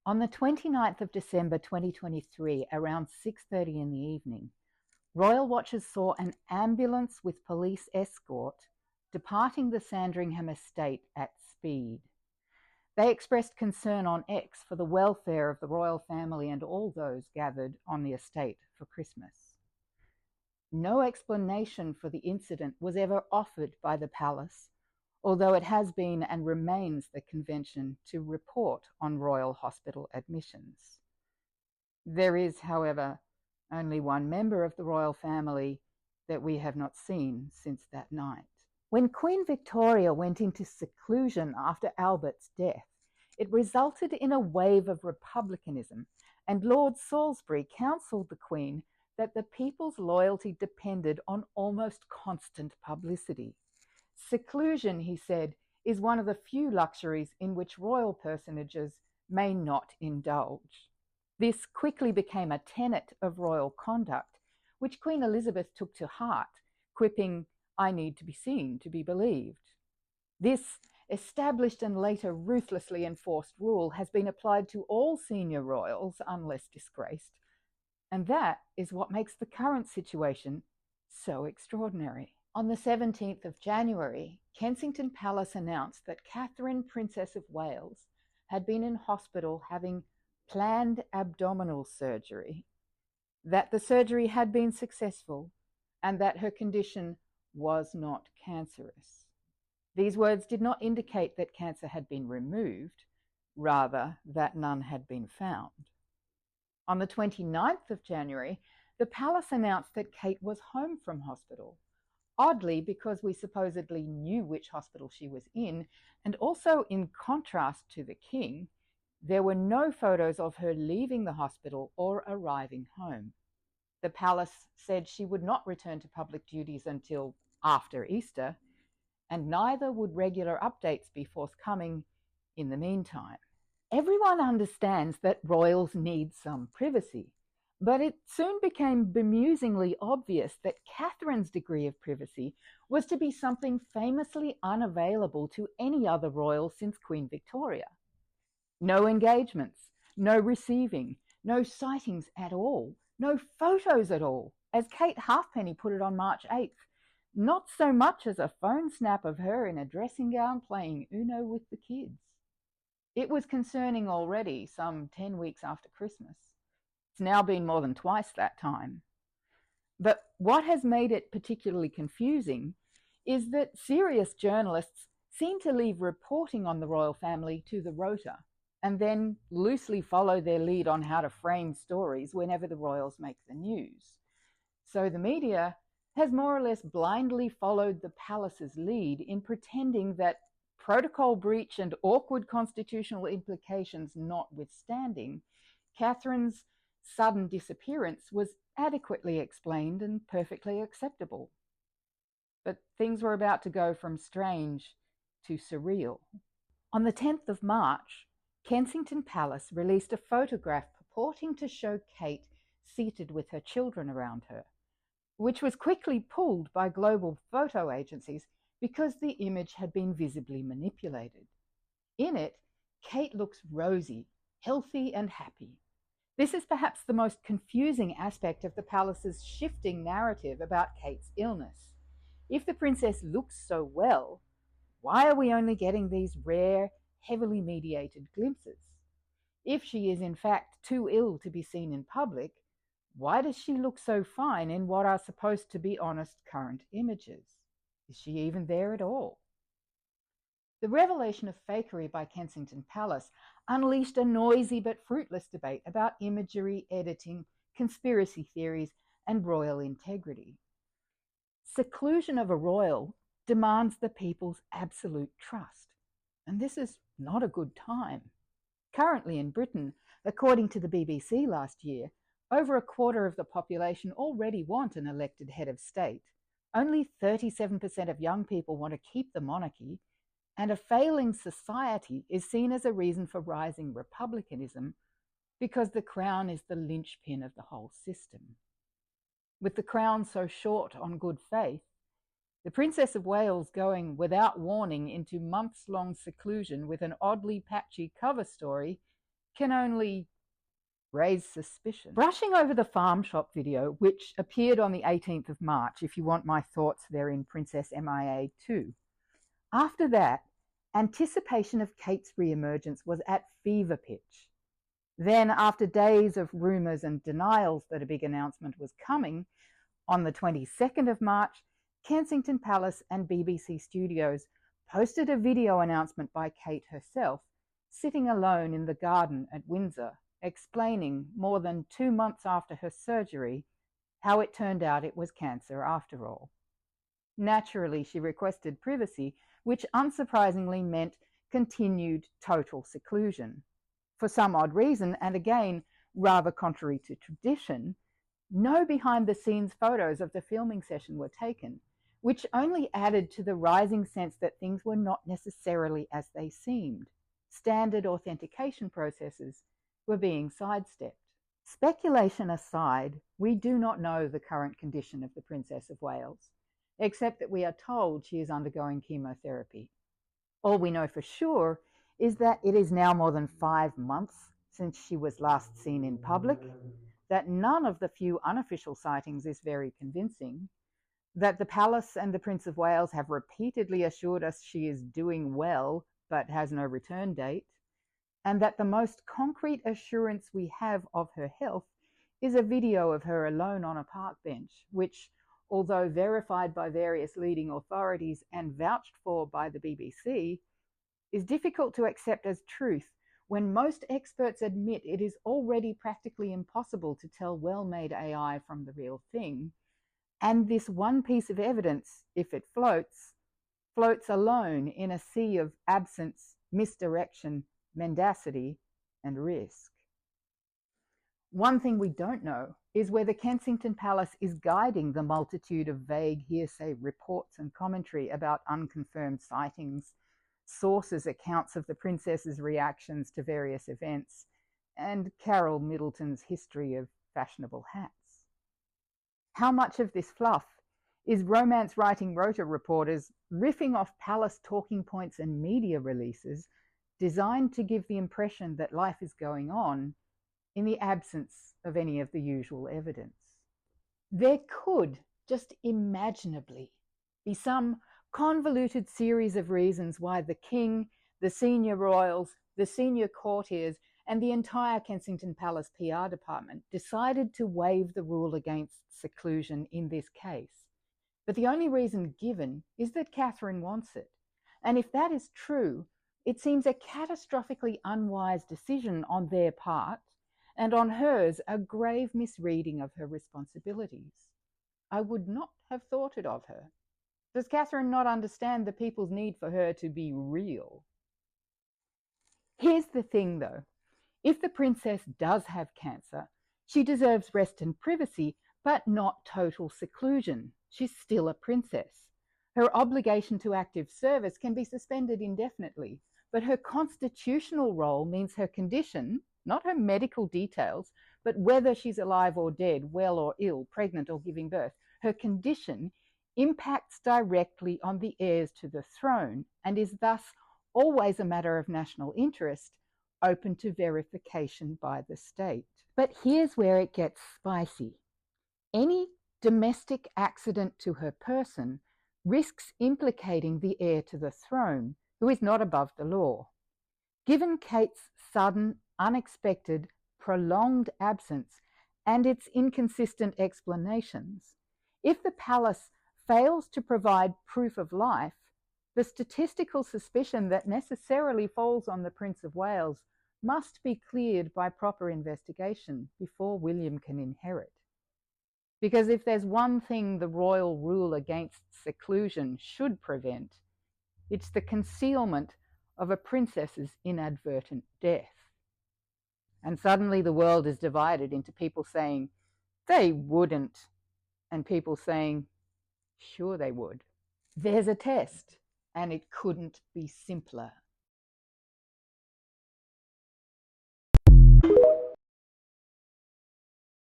On the 29th of December 2023, around 6:30 in the evening, royal watchers saw an ambulance with police escort departing the Sandringham estate at speed. They expressed concern on X for the welfare of the royal family and all those gathered on the estate for Christmas. No explanation for the incident was ever offered by the palace, although it has been and remains the convention to report on royal hospital admissions. There is, however, only one member of the royal family that we have not seen since that night. When Queen Victoria went into seclusion after Albert's death, it resulted in a wave of republicanism, and Lord Salisbury counselled the Queen that the people's loyalty depended on almost constant publicity. Seclusion, he said, is one of the few luxuries in which royal personages may not indulge. This quickly became a tenet of royal conduct, which Queen Elizabeth took to heart, quipping, "I need to be seen to be believed." This established and later ruthlessly enforced rule has been applied to all senior royals, unless disgraced, and that is what makes the current situation so extraordinary. On the 17th of January, Kensington Palace announced that Catherine, Princess of Wales, had been in hospital having planned abdominal surgery, that the surgery had been successful, and that her condition was not cancerous. These words did not indicate that cancer had been removed, rather that none had been found. On the 29th of January, the palace announced that Kate was home from hospital. Oddly, because we supposedly knew which hospital she was in, and also in contrast to the king, there were no photos of her leaving the hospital or arriving home. The palace said she would not return to public duties until after Easter, and neither would regular updates be forthcoming in the meantime. Everyone understands that royals need some privacy, but it soon became bemusingly obvious that Catherine's degree of privacy was to be something famously unavailable to any other royal since Queen Victoria. No engagements, no receiving, no sightings at all, no photos at all, as Kate Halfpenny put it on March 8th, not so much as a phone snap of her in a dressing gown playing Uno with the kids. It was concerning already, some 10 weeks after Christmas. It's now been more than twice that time. But what has made it particularly confusing is that serious journalists seem to leave reporting on the royal family to the rota, and then loosely follow their lead on how to frame stories whenever the royals make the news. So the media has more or less blindly followed the palace's lead in pretending that, protocol breach and awkward constitutional implications notwithstanding, Catherine's sudden disappearance was adequately explained and perfectly acceptable. But things were about to go from strange to surreal. On the 10th of March, Kensington Palace released a photograph purporting to show Kate seated with her children around her, which was quickly pulled by global photo agencies because the image had been visibly manipulated. In it, Kate looks rosy, healthy and happy. This is perhaps the most confusing aspect of the palace's shifting narrative about Kate's illness. If the princess looks so well, why are we only getting these rare, heavily mediated glimpses? If she is in fact too ill to be seen in public, why does she look so fine in what are supposed to be honest current images? Is she even there at all? The revelation of fakery by Kensington Palace unleashed a noisy but fruitless debate about imagery, editing, conspiracy theories, and royal integrity. Seclusion of a royal demands the people's absolute trust, and this is not a good time. Currently in Britain, according to the BBC last year, over a quarter of the population already want an elected head of state. Only 37% of young people want to keep the monarchy, and a failing society is seen as a reason for rising republicanism because the crown is the linchpin of the whole system. With the crown so short on good faith, the Princess of Wales going without warning into months-long seclusion with an oddly patchy cover story can only raise suspicion. Brushing over the farm shop video, which appeared on the 18th of March, if you want my thoughts, they're in Princess M.I.A. too. After that, anticipation of Kate's re-emergence was at fever pitch. Then, after days of rumours and denials that a big announcement was coming, on the 22nd of March, Kensington Palace and BBC Studios posted a video announcement by Kate herself, sitting alone in the garden at Windsor, explaining, more than 2 months after her surgery, how it turned out it was cancer after all. Naturally, she requested privacy, which unsurprisingly meant continued total seclusion. For some odd reason, and again, rather contrary to tradition, no behind-the-scenes photos of the filming session were taken, which only added to the rising sense that things were not necessarily as they seemed. Standard authentication processes were being sidestepped. Speculation aside, we do not know the current condition of the Princess of Wales, except that we are told she is undergoing chemotherapy. All we know for sure is that it is now more than 5 months since she was last seen in public, that none of the few unofficial sightings is very convincing, that the Palace and the Prince of Wales have repeatedly assured us she is doing well but has no return date, and that the most concrete assurance we have of her health is a video of her alone on a park bench, which, although verified by various leading authorities and vouched for by the BBC, is difficult to accept as truth when most experts admit it is already practically impossible to tell well-made AI from the real thing, and this one piece of evidence, if it floats alone in a sea of absence, misdirection, mendacity, and risk. One thing we don't know is whether Kensington Palace is guiding the multitude of vague hearsay reports and commentary about unconfirmed sightings, sources' accounts of the princess's reactions to various events, and Carol Middleton's history of fashionable hats. How much of this fluff is romance-writing rota reporters riffing off palace talking points and media releases designed to give the impression that life is going on in the absence of any of the usual evidence? There could, just imaginably, be some convoluted series of reasons why the king, the senior royals, the senior courtiers, and the entire Kensington Palace PR department decided to waive the rule against seclusion in this case. But the only reason given is that Catherine wants it. And if that is true, it seems a catastrophically unwise decision on their part, and on hers, a grave misreading of her responsibilities. I would not have thought it of her. Does Catherine not understand the people's need for her to be real? Here's the thing, though. If the princess does have cancer, she deserves rest and privacy, but not total seclusion. She's still a princess. Her obligation to active service can be suspended indefinitely, but her constitutional role means her condition, not her medical details, but whether she's alive or dead, well or ill, pregnant or giving birth, her condition impacts directly on the heirs to the throne and is thus always a matter of national interest, open to verification by the state. But here's where it gets spicy. Any domestic accident to her person risks implicating the heir to the throne, who is not above the law. Given Kate's sudden, unexpected, prolonged absence and its inconsistent explanations, if the palace fails to provide proof of life, the statistical suspicion that necessarily falls on the Prince of Wales must be cleared by proper investigation before William can inherit. Because if there's one thing the royal rule against seclusion should prevent, it's the concealment of a princess's inadvertent death. And suddenly the world is divided into people saying, they wouldn't, and people saying, sure they would. There's a test, and it couldn't be simpler.